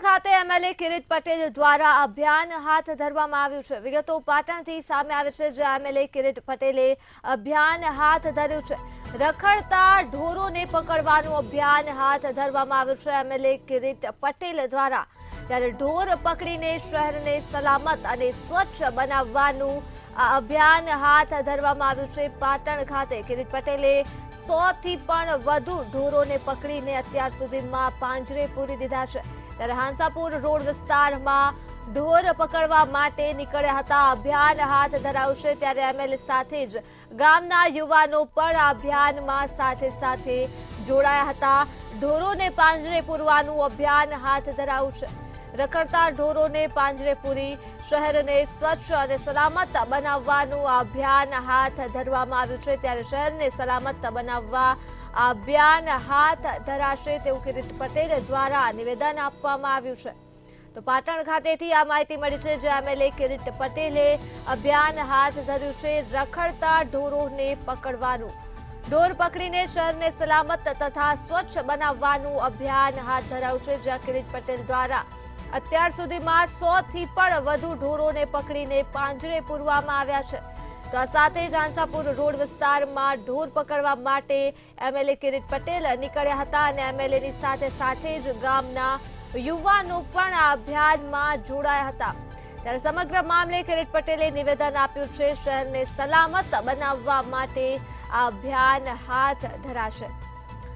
ખાતે એમએલએ કિરીટ પટેલ દ્વારા અભિયાન હાથ ધરવામાં આવ્યું છે। વિગતો પાટણથી સામે આવે છે, જ્યાં એમએલએ કિરીટ પટેલે અભિયાન હાથ ધર્યું છે। રખડતા ઢોરોને પકડવાનું અભિયાન હાથ ધરવામાં આવ્યું છે એમએલએ કિરીટ પટેલ દ્વારા। ત્યારે ઢોર પકડીને શહેરને સલામત અને સ્વચ્છ બનાવવાનું આ અભિયાન હાથ ધરવામાં આવ્યું છે। પાટણ ખાતે કિરીટ પટેલે 100 થી પણ વધુ ઢોરોને પકડીને અત્યાર સુધીમાં પાંજરે પૂરી દીધા છે। ત્યારે હાંસાપુર રોડ વિસ્તારમાં ઢોર પકડવા માટે નીકળ્યા હતા। અભિયાન હાથ ધરાયું છે। ત્યારે એમએલએ સાથે જ ગામના યુવાનો પણ આ અભિયાનમાં સાથે જોડાયા હતા। ઢોરોને પાંજરે પૂરવાનું અભિયાન હાથ ધરાયું છે। રખડતા ઢોરોને પાંજરે પૂરી શહેરને સ્વચ્છ અને સલામત બનાવવાનું અભિયાન હાથ ધરવામાં આવ્યું છે। ત્યારે શહેરને સલામત બનાવવા અભિયાન હાથ ધરાશે તેવું કિરીટ પટેલ દ્વારા નિવેદન આપવામાં આવ્યું છે। તો પાટણ ખાતેથી આ માહિતી મળી છે, જ્યાં એમએલએ કિરીટ પટેલે અભિયાન હાથ ધર્યું છે। રખડતા ઢોરોને પકડવાનું, ઢોર પકડીને શહેરને સલામત તથા સ્વચ્છ બનાવવાનું અભિયાન હાથ ધરાયું છે, જ્યાં કિરીટ પટેલ દ્વારા અત્યાર સુધીમાં 100 થી પણ વધુ ઢોરોને પકડીને પાંજરે પૂરવામાં આવ્યા છે। તો આ સાથે જ હાંસાપુર રોડ વિસ્તારમાં ઢોર પકડવા માટે એમએલએ કિરીટ પટેલ નીકળ્યા હતા અને એમએલએની સાથે જ ગામના યુવાનો પણ આ અભિયાનમાં જોડાયા હતા। ત્યારે સમગ્ર મામલે કિરીટ પટેલે નિવેદન આપ્યું છે, શહેરને સલામત બનાવવા માટે આ અભિયાન હાથ ધરાશે।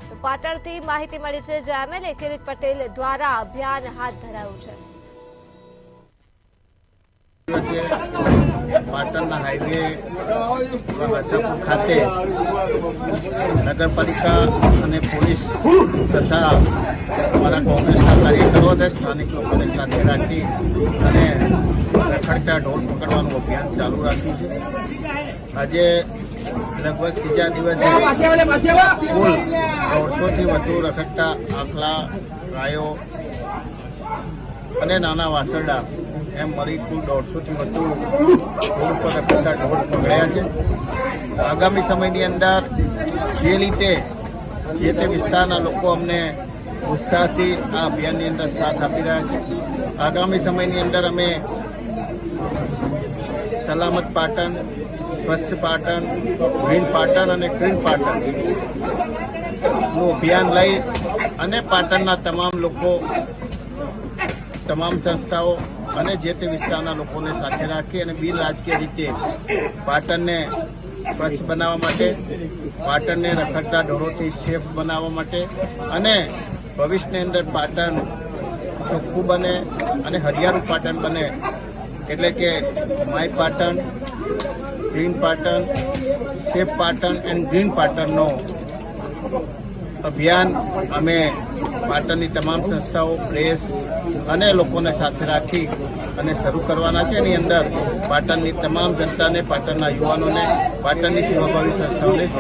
તો પાટણથી માહિતી મળી છે, જ્યાં એમએલએ કિરીટ પટેલ દ્વારા અભિયાન હાથ ધરાયું છે। પાટણના હાઈવે હાંસાપુર ખાતે નગરપાલિકા અને પોલીસ તથા અમારા કોંગ્રેસના કાર્યકરો અને સ્થાનિક લોકોને સાથે રાખી અને રખડતા ઢોર પકડવાનું અભિયાન ચાલુ રાખ્યું છે। આજે લગભગ ત્રીજા દિવસે કુલ 150 થી વધુ રખડતા આખલા, ગાયો અને નાના વાસરડા એમ મળી કુલ 150 થી વધુ રોડ પર રખડતા ઢોર પકડ્યા છે। આગામી સમયની અંદર જે રીતે જે તે વિસ્તારના લોકો અમને ઉત્સાહથી આ અભિયાનની અંદર સાથ આપી રહ્યા છે। આગામી સમયની અંદર અમે સલામત પાટણ, સ્વચ્છ પાટણ, ગ્રીન પાટણ અને ક્લીન પાટણનું અભિયાન લઈ અને પાટણના તમામ લોકો, તમામ સંસ્થાઓ અને જે તે વિસ્તારના લોકોને સાથે રાખી અને બિન રાજકીય રીતે પાટણને સ્વચ્છ બનાવવા માટે, પાટણને રખડતા ઢોરોથી સેફ બનાવવા માટે અને ભવિષ્યની અંદર પાટણ ચોખ્ખું બને અને હરિયાળું પાટણ બને, એટલે કે my Patan, clean Patan, safe Patan and green પાટણનો અભિયાન અમે પાટણની તમામ સંસ્થાઓ, પ્રેસ અને લોકોને સાથે રાખી અને શરૂ કરવાના છે। એની અંદર પાટણની તમામ જનતાને, પાટણના યુવાનોને, પાટણની સેવાભાવી સંસ્થાઓને